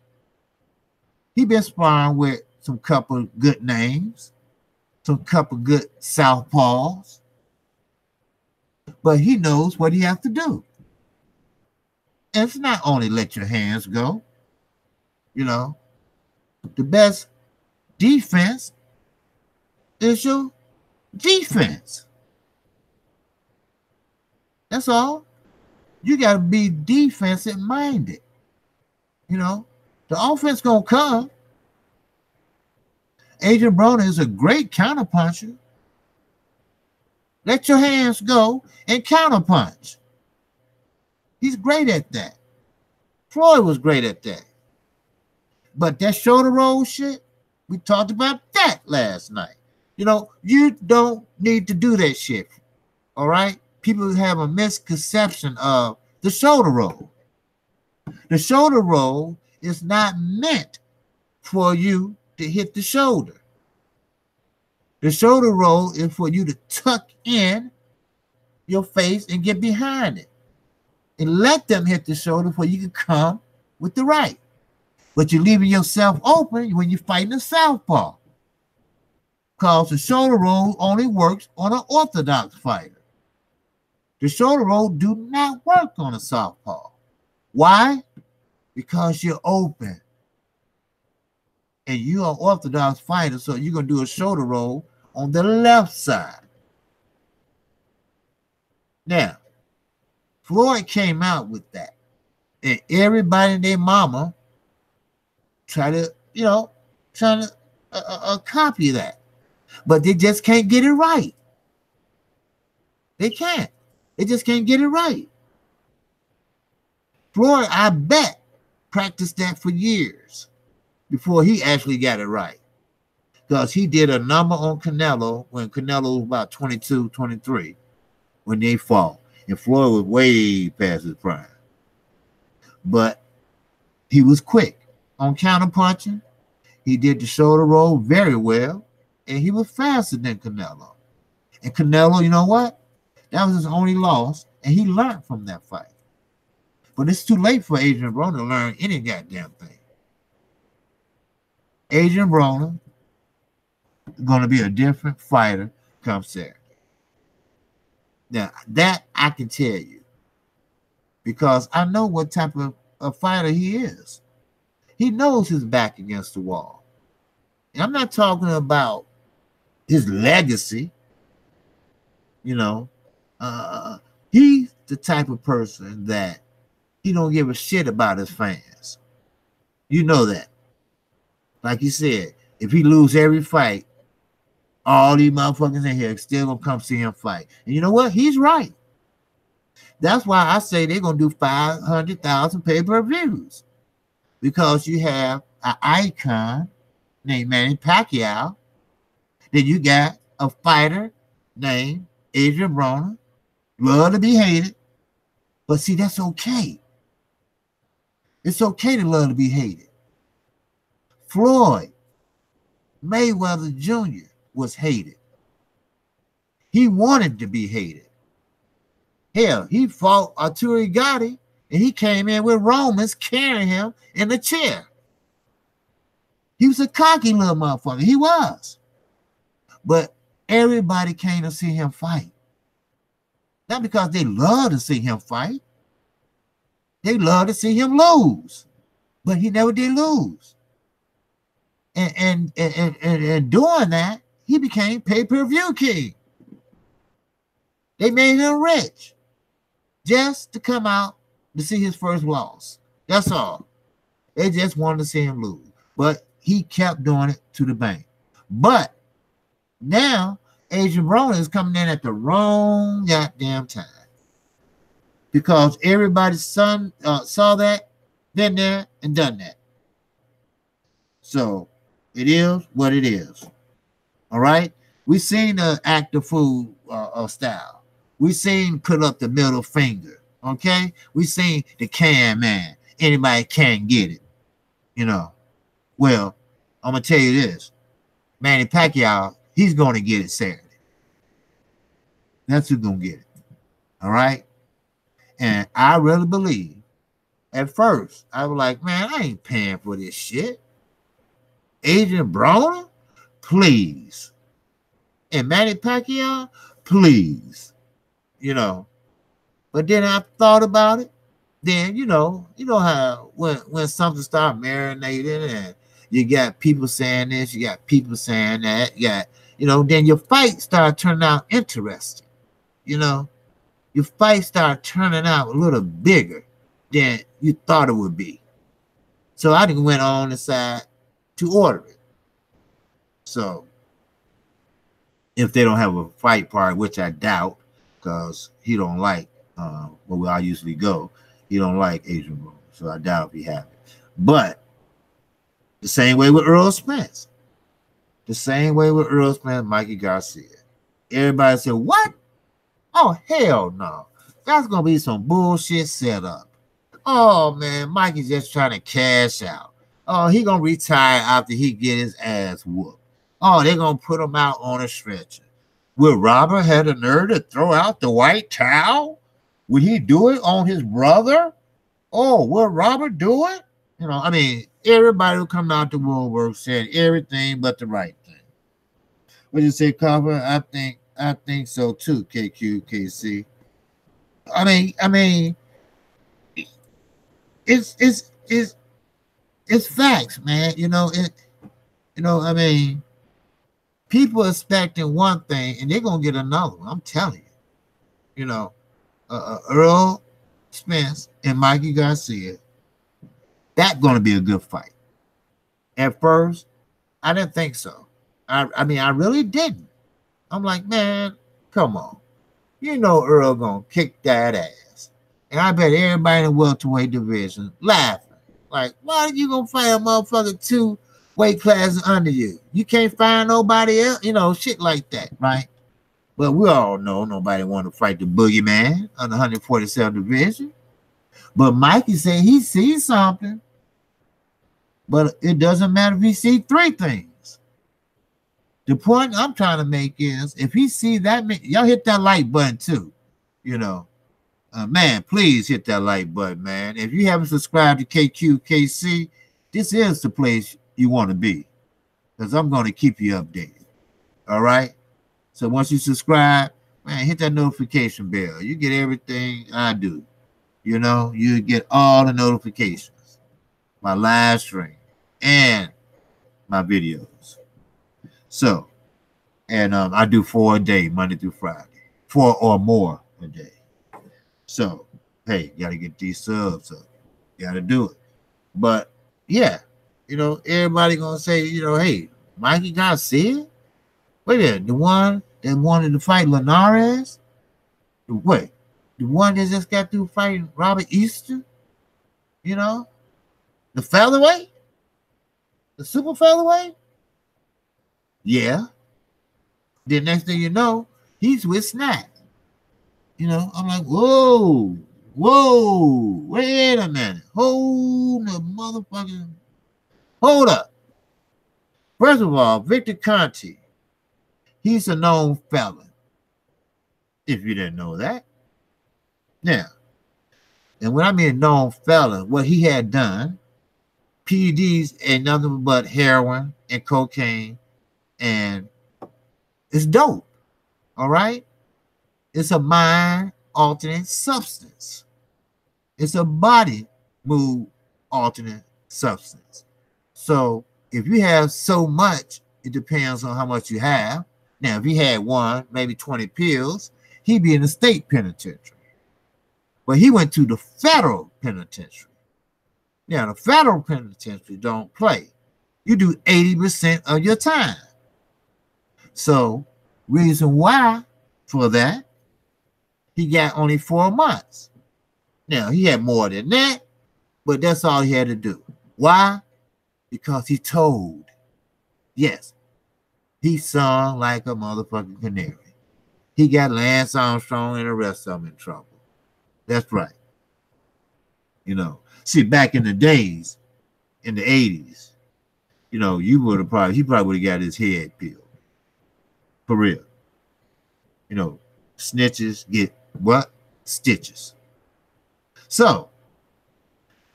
He been sparring with some couple good names, some couple good southpaws, but he knows what he has to do. And it's not only let your hands go. You know, the best defense is your defense. That's all. You got to be defensive minded. You know, the offense gonna come. Adrian Broner is a great counterpuncher. Let your hands go and counterpunch. He's great at that. Floyd was great at that. But that shoulder roll shit, we talked about that last night. You know, you don't need to do that shit. All right? People have a misconception of the shoulder roll. The shoulder roll is not meant for you to hit the shoulder. The shoulder roll is for you to tuck in your face and get behind it. And let them hit the shoulder before you can come with the right. But you're leaving yourself open when you're fighting a southpaw. Because the shoulder roll only works on an orthodox fighter. The shoulder roll do not work on a southpaw. Why? Because you're open. And you're an orthodox fighter, so you're going to do a shoulder roll on the left side. Now, Floyd came out with that. And everybody and their mama try to copy that. But they just can't get it right. They can't. They just can't get it right. Floyd, I bet, practiced that for years before he actually got it right. Because he did a number on Canelo when Canelo was about 22, 23 when they fought. And Floyd was way past his prime. But he was quick on counterpunching. He did the shoulder roll very well. And he was faster than Canelo. And Canelo, you know what? That was his only loss. And he learned from that fight. But it's too late for Adrian Broner to learn any goddamn thing. Adrian Broner is going to be a different fighter come Saturday. Now, that I can tell you because I know what type of a fighter he is. He knows his back against the wall. And I'm not talking about his legacy. You know, he's the type of person that he don't give a shit about his fans. You know that. Like you said, if he lose every fight, all these motherfuckers in here still gonna come see him fight. And you know what? He's right. That's why I say they're gonna do 500,000 pay-per-views. Because you have an icon named Manny Pacquiao. Then you got a fighter named Adrian Broner. Love to be hated. But see, that's okay. It's okay to love to be hated. Floyd Mayweather Jr. was hated. He wanted to be hated. Hell, he fought Arturo Gatti, and he came in with Romans carrying him in the chair. He was a cocky little motherfucker. He was. But everybody came to see him fight. Not because they love to see him fight. They love to see him lose. But he never did lose. And doing that, he became pay-per-view king. They made him rich just to come out to see his first loss. That's all. They just wanted to see him lose. But he kept doing it to the bank. But now, Adrian Broner is coming in at the wrong goddamn time. Because everybody's son saw that, been there, and done that. So, it is what it is. All right? We seen the active food style. We seen put up the middle finger. Okay? We seen the can man. Anybody can get it. You know. Well, I'm going to tell you this. Manny Pacquiao, he's going to get it Saturday. That's who's going to get it. All right? And I really believe, at first, I was like, man, I ain't paying for this shit. Adrian Broner? Please. And Manny Pacquiao? Please. You know. But then I thought about it. Then, you know how when something starts marinating and you got people saying this, you got people saying that, you got, then your fight started turning out interesting. Your fight started turning out a little bigger than you thought it would be. So I went on the side to order it. So if they don't have a fight part, which I doubt, because he don't like where I usually go, he don't like Adrian Broner. So I doubt if he have it. But the same way with Earl Spence. The same way with Earl Spence and Mikey Garcia. Everybody said, what? Oh, hell no. That's going to be some bullshit set up. Oh, man, Mikey's just trying to cash out. Oh, he going to retire after he get his ass whooped. Oh, they're going to put him out on a stretcher. Will Robert have the nerve to throw out the white towel? Would he do it on his brother? Oh, will Robert do it? Everybody who come out to Woolworth said everything but the right thing. What you say, Copper? I think so too, KQKC. It's facts, man. People expecting one thing and they're gonna get another one. I'm telling you. Earl Spence and Mikey Garcia, that's gonna be a good fight. At first, I didn't think so. I really didn't. I'm like, man, come on. Earl gonna kick that ass. And I bet everybody in the welterweight division laughing. Like, why are you gonna fight a motherfucker 2 weight classes under you? You can't find nobody else, shit like that, right? But we all know nobody want to fight the boogeyman on the 147 division. But Mikey said he sees something. But it doesn't matter if he sees 3 things. The point I'm trying to make is, if he see that, y'all hit that like button too. Man, please hit that like button, man. If you haven't subscribed to KQKC, this is the place you want to be, because I'm going to keep you updated. All right? So once you subscribe, man, hit that notification bell. You get everything I do. You know, you get all the notifications, my live stream, and my videos. So, and I do 4 a day, Monday through Friday, 4 or more a day. So, hey, you got to get these subs up. You got to do it. But, yeah, you know, everybody going to say, you know, hey, Mikey Garcia? Wait a minute, the one that wanted to fight Linares? Wait, the one that just got through fighting Robert Easter? You know? The featherweight? The super featherweight? Yeah. Then next thing you know, he's with Snack. You know, I'm like, whoa, wait a minute. Hold up. First of all, Victor Conte, he's a known felon. If you didn't know that. Now, and when I mean known felon, what he had done, PEDs ain't nothing but heroin and cocaine, and it's dope. All right? It's a mind-altering substance. It's a body mood-altering substance. So if you have so much, it depends on how much you have. Now, if he had one, maybe 20 pills, he'd be in the state penitentiary. But he went to the federal penitentiary. Now, the federal penitentiary don't play. You do 80% of your time. So, reason why for that, he got only 4 months. Now, he had more than that, but that's all he had to do. Why? Because he told. Yes, he sung like a motherfucking canary. He got Lance Armstrong and the rest of them in trouble. That's right. You know, see, back in the days, in the 80s, you know, he probably would have got his head peeled. For real. You know, snitches get what? Stitches. So,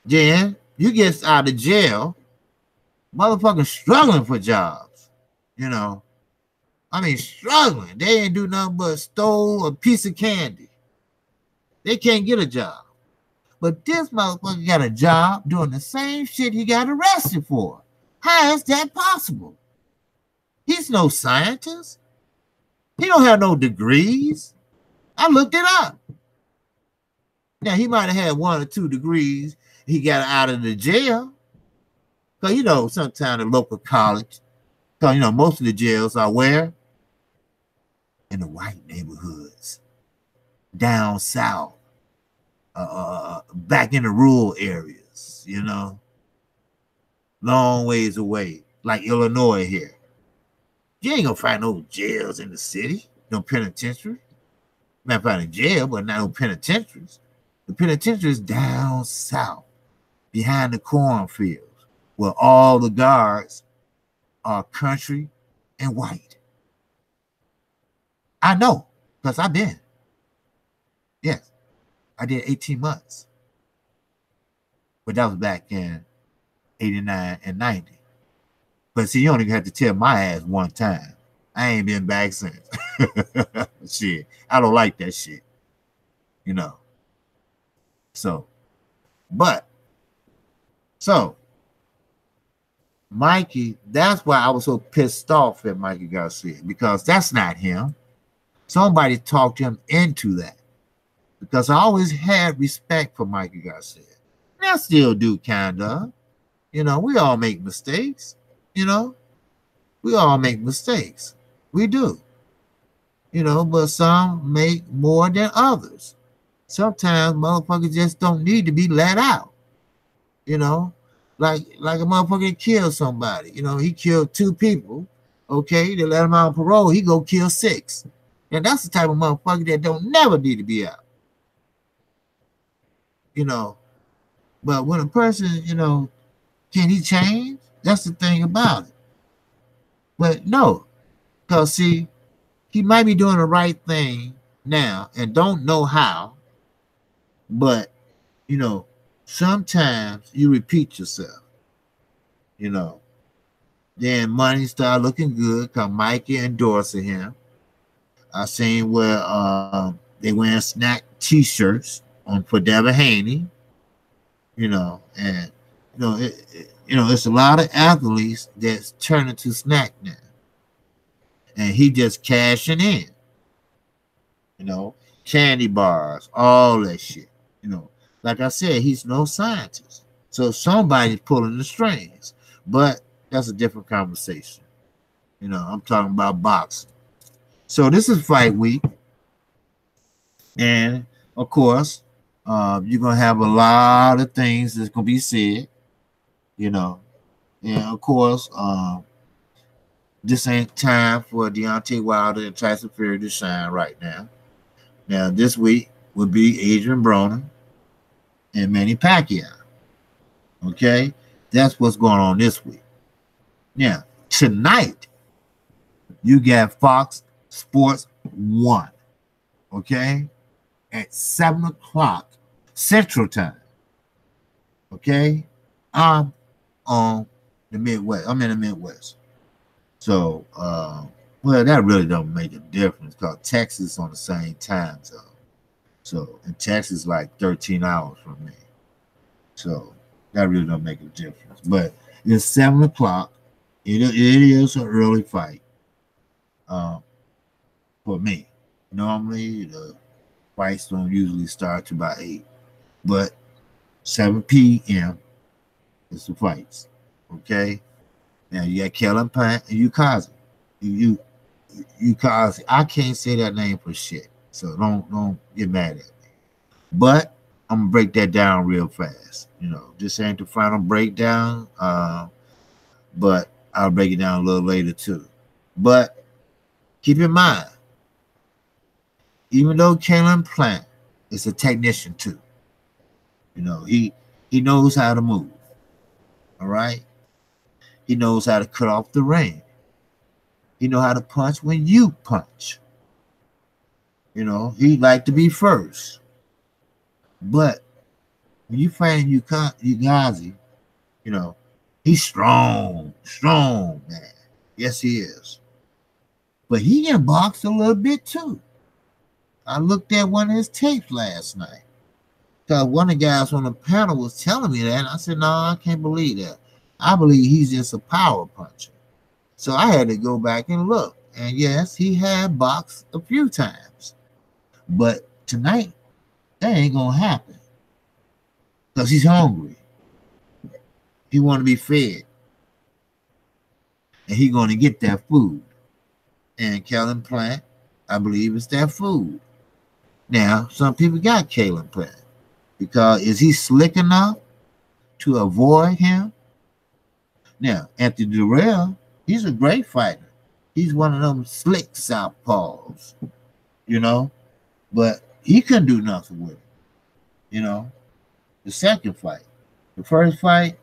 then you get out of jail, motherfuckers struggling for jobs. You know, I mean, struggling. They ain't do nothing but stole a piece of candy. They can't get a job. But this motherfucker got a job doing the same shit he got arrested for. How is that possible? He's no scientist. He don't have no degrees. I looked it up. Now, he might have had 1 or 2 degrees. He got out of the jail. Because, you know, sometimes the local college, because, you know, most of the jails are where? In the white neighborhoods. Down south. Back in the rural areas, you know. Long ways away. Like Illinois here. You ain't gonna find no jails in the city. No penitentiary. You might find a jail, but not no penitentiaries. The penitentiary is down south, behind the cornfields, where all the guards are country and white. I know, because I've been. Yes, I did 18 months. But that was back in 89 and 90. But see, you only have to tell my ass one time. I ain't been back since. Shit, I don't like that shit. You know. So, Mikey, that's why I was so pissed off at Mikey Garcia, because that's not him. Somebody talked him into that, because I always had respect for Mikey Garcia. And I still do, kind of. You know, we all make mistakes. You know, we all make mistakes. We do. You know, but some make more than others. Sometimes motherfuckers just don't need to be let out. You know, like a motherfucker killed somebody. You know, he killed 2 people. Okay, they let him out on parole. He go kill 6. And that's the type of motherfucker that don't never need to be out. You know, but when a person, you know, can he change? That's the thing about it. But no, because see, he might be doing the right thing now and don't know how. But sometimes you repeat yourself. Then money start looking good because Mikey endorsing him. I seen where they wearing snack T-shirts on for Devin Haney. And it's a lot of athletes that's turning to snack now, and he just cashing in. You know, Candy bars, all that shit. Like I said, he's no scientist, so somebody's pulling the strings. But that's a different conversation. I'm talking about boxing. So this is fight week, and of course, you're gonna have a lot of things that's gonna be said. And of course, this ain't time for Deontay Wilder and Tyson Fury to shine right now. Now, this week would be Adrian Broner and Manny Pacquiao. Okay, that's what's going on this week. Now, tonight you got Fox Sports 1. Okay, at 7:00 Central Time. Okay, I'm on the Midwest. I'm in the Midwest. So, well, that really don't make a difference because Texas on the same time zone. So, and Texas is like 13 hours from me. So, that really don't make a difference. But it's 7:00. It is an early fight for me. Normally, the fights don't usually start to about 8. But 7 p.m. is the fights. Okay? Now, you got Kellen Plant and Ukazi. Ukazi. I can't say that name for shit. So don't get mad at me. But I'm gonna break that down real fast. This ain't the final breakdown. But I'll break it down a little later too. But keep in mind, even though Kellen Plant is a technician too, he knows how to move. All right. He knows how to cut off the ring. He knows how to punch when you punch. He like to be first. But when you find Ugazi, he's strong, man. Yes, he is. But he can box a little bit too. I looked at one of his tapes last night. Because one of the guys on the panel was telling me that, and I said, no, I can't believe that. I believe he's just a power puncher. So I had to go back and look. And yes, he had boxed a few times. But tonight, that ain't going to happen. Because he's hungry. He want to be fed. And he's going to get that food. And Kellen Plant, I believe, is that food. Now, some people got Kellen Plant. Because is he slick enough to avoid him? Now, Anthony Durrell, he's a great fighter. He's one of them slick southpaws, but he couldn't do nothing with him. The second fight. The first fight,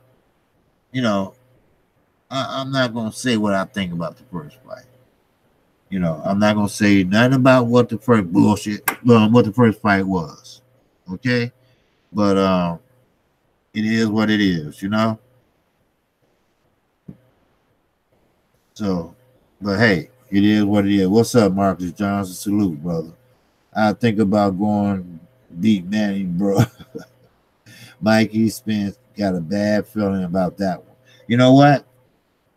I'm not going to say what I think about the first fight. I'm not going to say nothing about what the first what the first fight was. Okay? But it is what it is, So, but hey, it is what it is. What's up, Marcus Johnson? Salute, brother. I think about going beat Manny, bro. Mikey Spence got a bad feeling about that one. You know what?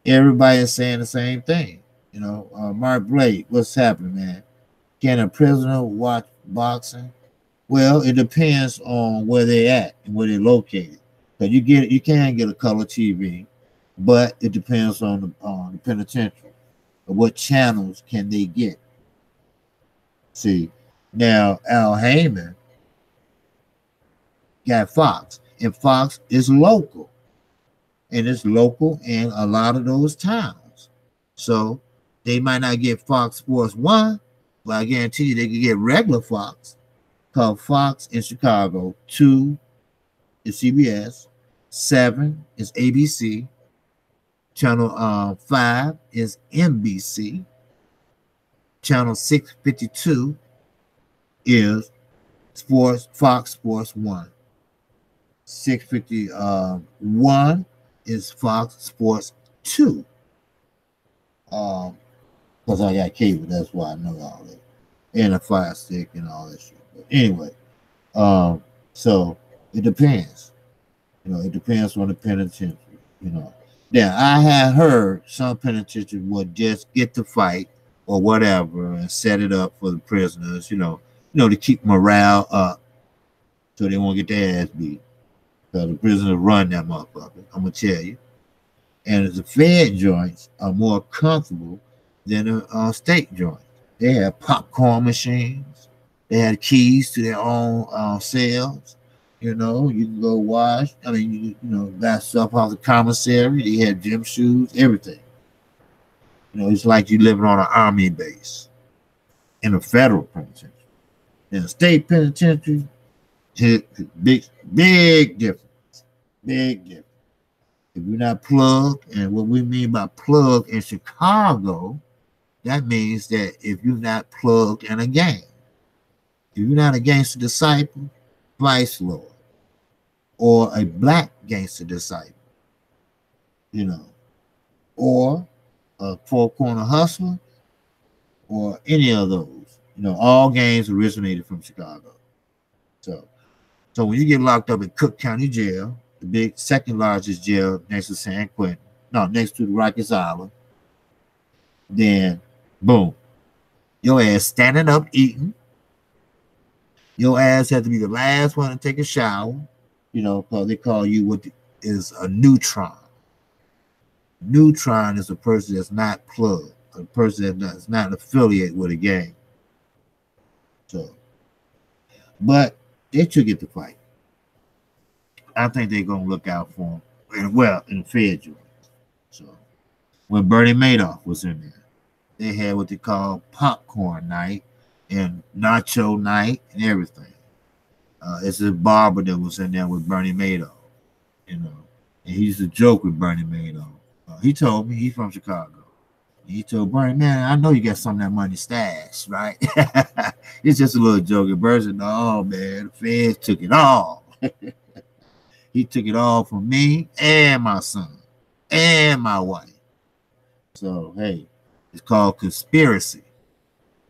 Everybody is saying the same thing. Mark Blake, what's happening, man? Can a prisoner watch boxing? Well, it depends on where they're at and where they're located. Because you can get a color TV, but it depends on the penitentiary. What channels can they get? See, now Al Heyman got Fox, and Fox is local, and it's local in a lot of those towns. So they might not get Fox Sports 1, but I guarantee you they can get regular Fox. Called Fox in Chicago, 2 is CBS, 7 is ABC, channel 5 is NBC, channel 652 is Fox Sports 1. 651 is Fox Sports 2. Because I got cable, that's why I know all that. And a Fire Stick and all that shit. But anyway, so it depends. It depends on the penitentiary. Now I have heard some penitentiaries would just get the fight or whatever and set it up for the prisoners, to keep morale up so they won't get their ass beat. So the prisoners run that motherfucker. I'm gonna tell you. And the Fed joints are more comfortable than the state joints. They have popcorn machines. They had keys to their own cells. You can go wash. I mean, got stuff off the commissary. They had gym shoes, everything. It's like you living on an army base in a federal penitentiary. In a state penitentiary, big difference. Big difference. If you're not plugged, and what we mean by plug in Chicago, that means that if you're not plugged in a gang, if you're not a gangster disciple, vice lord, or a black gangster disciple, or a four-corner hustler, or any of those, all gangs originated from Chicago. So when you get locked up in Cook County Jail, the big second largest jail next to San Quentin, next to the Rikers Island, then boom, your ass standing up eating. Your ass had to be the last one to take a shower, because they call you what is a neutron. Neutron is a person that's not plugged, a person that's not affiliated with a gang. So, but they should get the fight. I think they're gonna look out for him. Well, in the Fed joint. So when Bernie Madoff was in there, they had what they call popcorn night and nacho night and everything. It's a barber that was in there with Bernie Madoff, and he used to joke with Bernie Madoff. He told me he's from Chicago. He told Bernie, man, I know you got some of that money stashed, right? It's just a little joke. And Bernie said, no, man, the feds took it all. He took it all from me and my son and my wife. So, hey, it's called conspiracy.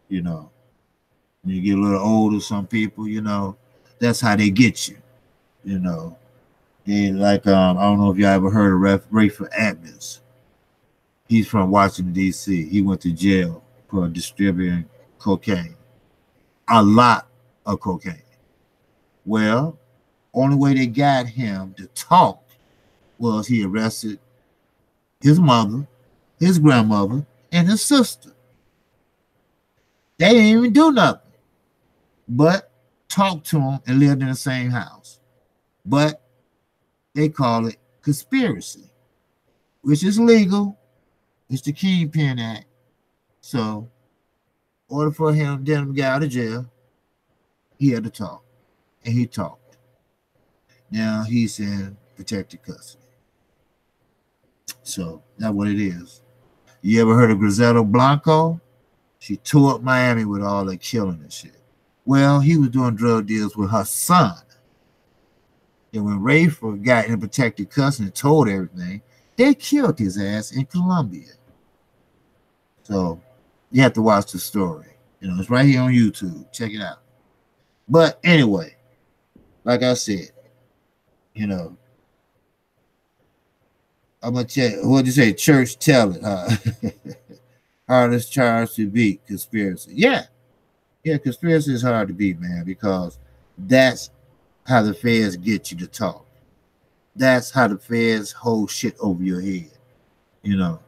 When you get a little older, some people, that's how they get you. They like, I don't know if y'all ever heard of Rafer Adams. He's from Washington, D.C. He went to jail for distributing cocaine. A lot of cocaine. Well, only way they got him to talk was he arrested his mother, his grandmother, and his sister. They didn't even do nothing but talk to him and lived in the same house. But they call it conspiracy, which is legal. It's the Kingpin Act. So, in order for him to get out of jail, he had to talk. And he talked. Now he's in protected custody. So that's what it is. You ever heard of Griselda Blanco? She tore up Miami with all that killing and shit. Well, he was doing drug deals with her son. And when Rafer got in protected custody and told everything, they killed his ass in Colombia. So you have to watch the story. It's right here on YouTube. Check it out. But anyway, like I said, I'm gonna tell you, what'd you say? Church tell it, huh? Hardest charge to beat, conspiracy. Yeah, conspiracy is hard to beat, man, because that's how the feds get you to talk. That's how the feds hold shit over your head, and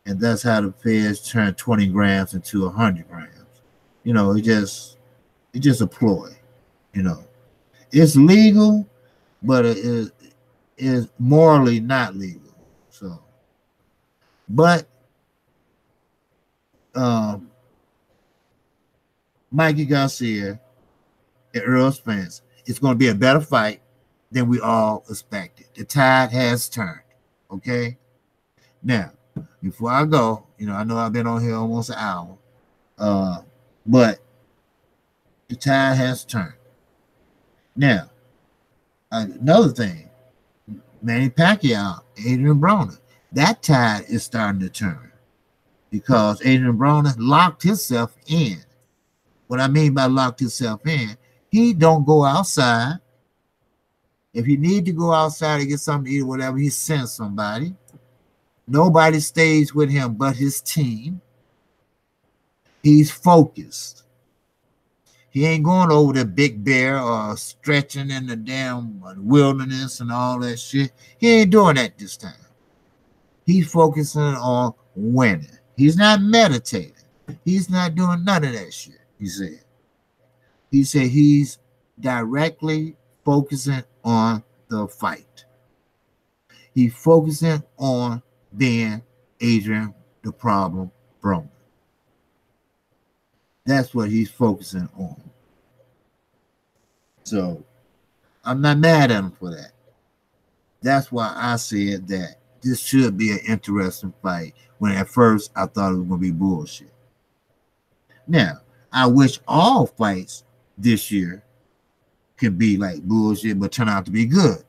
that's how the feds turn 20 grams into 100 grams. It's just a ploy. It's legal, but it is morally not legal. So, but Mikey Garcia and Earl Spence, it's going to be a better fight than we all expected. The tide has turned. Okay. Now, before I go, I know I've been on here almost an hour, but the tide has turned. Now, another thing, Manny Pacquiao, Adrian Broner, that tide is starting to turn because Adrian Broner locked himself in. What I mean by locked himself in, he don't go outside. If you need to go outside to get something to eat or whatever, he sends somebody. Nobody stays with him but his team. He's focused. He ain't going over the Big Bear or stretching in the damn wilderness and all that shit. He ain't doing that this time. He's focusing on winning. He's not meditating. He's not doing none of that shit, he said. He said he's directly focusing on the fight. He's focusing on being Adrian the Problem Broner. That's what he's focusing on. So I'm not mad at him for that. That's why I said that this should be an interesting fight when at first I thought it was going to be bullshit. Now, I wish all fights this year could be like bullshit but turn out to be good.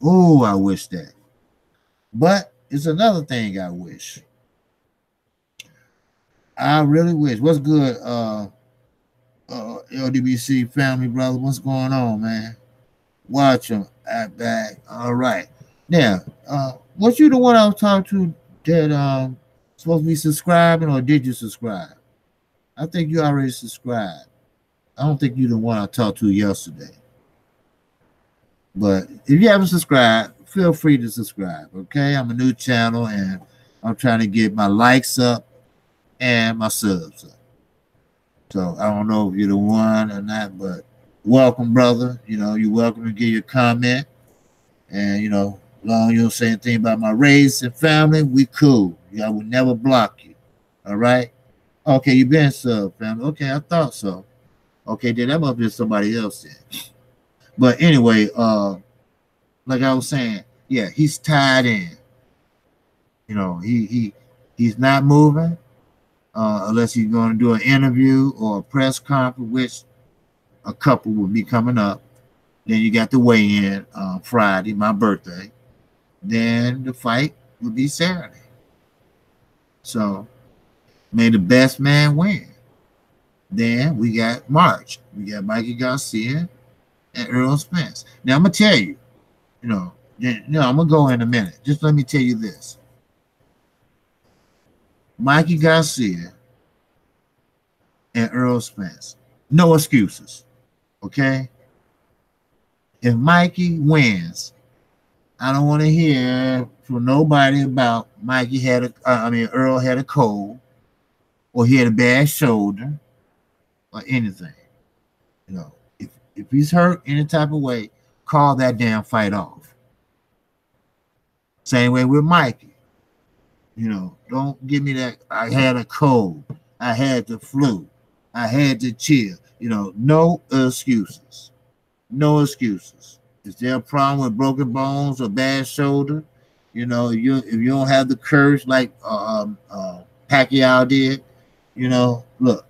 Oh, I wish that. But it's another thing I wish. I really wish. What's good, LDBC family, brother? What's going on, man? Watch them at back. All right. Now, was you the one I was talking to that supposed to be subscribing, or did you subscribe? I think you already subscribed. I don't think you're the one I talked to yesterday. But if you haven't subscribed, feel free to subscribe, okay? I'm a new channel, and I'm trying to get my likes up and my subs up. So I don't know if you're the one or not, but welcome, brother. You know, you're welcome to give your comment. And, you know, long you don't say anything about my race and family, we cool. I would never block you. All right? Okay, you been sub, family. Okay, I thought so. Okay, then that must be somebody else then. But anyway, like I was saying, yeah, he's tied in. You know, he's not moving unless he's going to do an interview or a press conference, which a couple will be coming up. Then you got the weigh-in Friday, my birthday. Then the fight will be Saturday. So may the best man win. Then we got March. We got Mikey Garcia and Earl Spence. Now I'm gonna tell you, I'm gonna go in a minute. Just let me tell you this. Mikey Garcia and Earl Spence. No excuses. Okay? If Mikey wins, I don't want to hear from nobody about Earl had a cold, or he had a bad shoulder, or anything. You know, if he's hurt any type of way, call that damn fight off. Same way with Mikey. You know, don't give me that I had a cold, I had the flu, I had to chill. You know, no excuses. No excuses. Is there a problem with broken bones or bad shoulder? You know, if you don't have the courage like Pacquiao did, you know, look,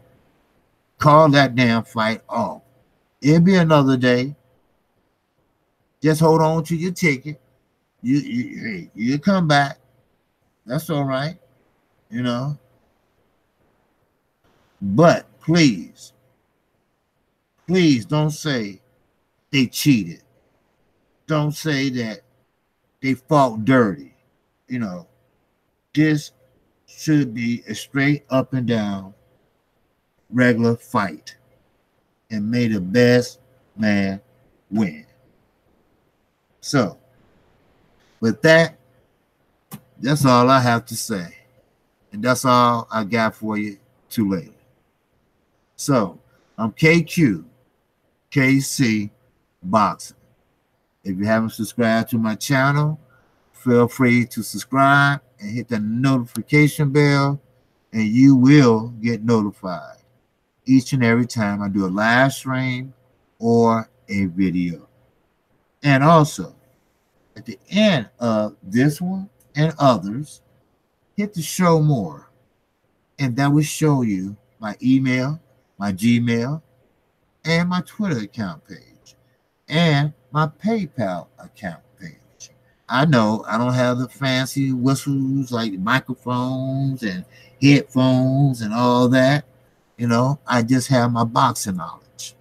call that damn fight off. It'll be another day. Just hold on to your ticket. You come back. That's all right, you know. But please don't say they cheated. Don't say that they fought dirty. You know, this should be a straight up and down regular fight, and may the best man win. So, with that, that's all I have to say. And that's all I got for you today. So, I'm KQKC Boxing. If you haven't subscribed to my channel, feel free to subscribe and hit the notification bell, and you will get notified each and every time I do a live stream or a video. And also, at the end of this one and others, hit the show more, and that will show you my email, my Gmail, and my Twitter account page, and my PayPal account page. I know I don't have the fancy whistles like microphones and headphones and all that. I just have my boxing knowledge.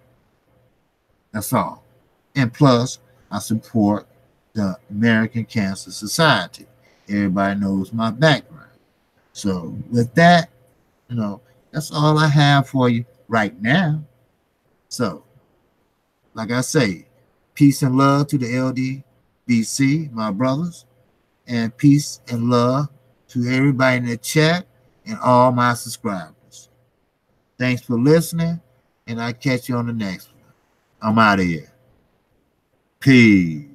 That's all. And plus, I support the American Cancer Society. Everybody knows my background. So with that, that's all I have for you right now. So, like I say, peace and love to the LDBC, my brothers, and peace and love to everybody in the chat and all my subscribers. Thanks for listening, and I'll catch you on the next one. I'm out of here. Peace.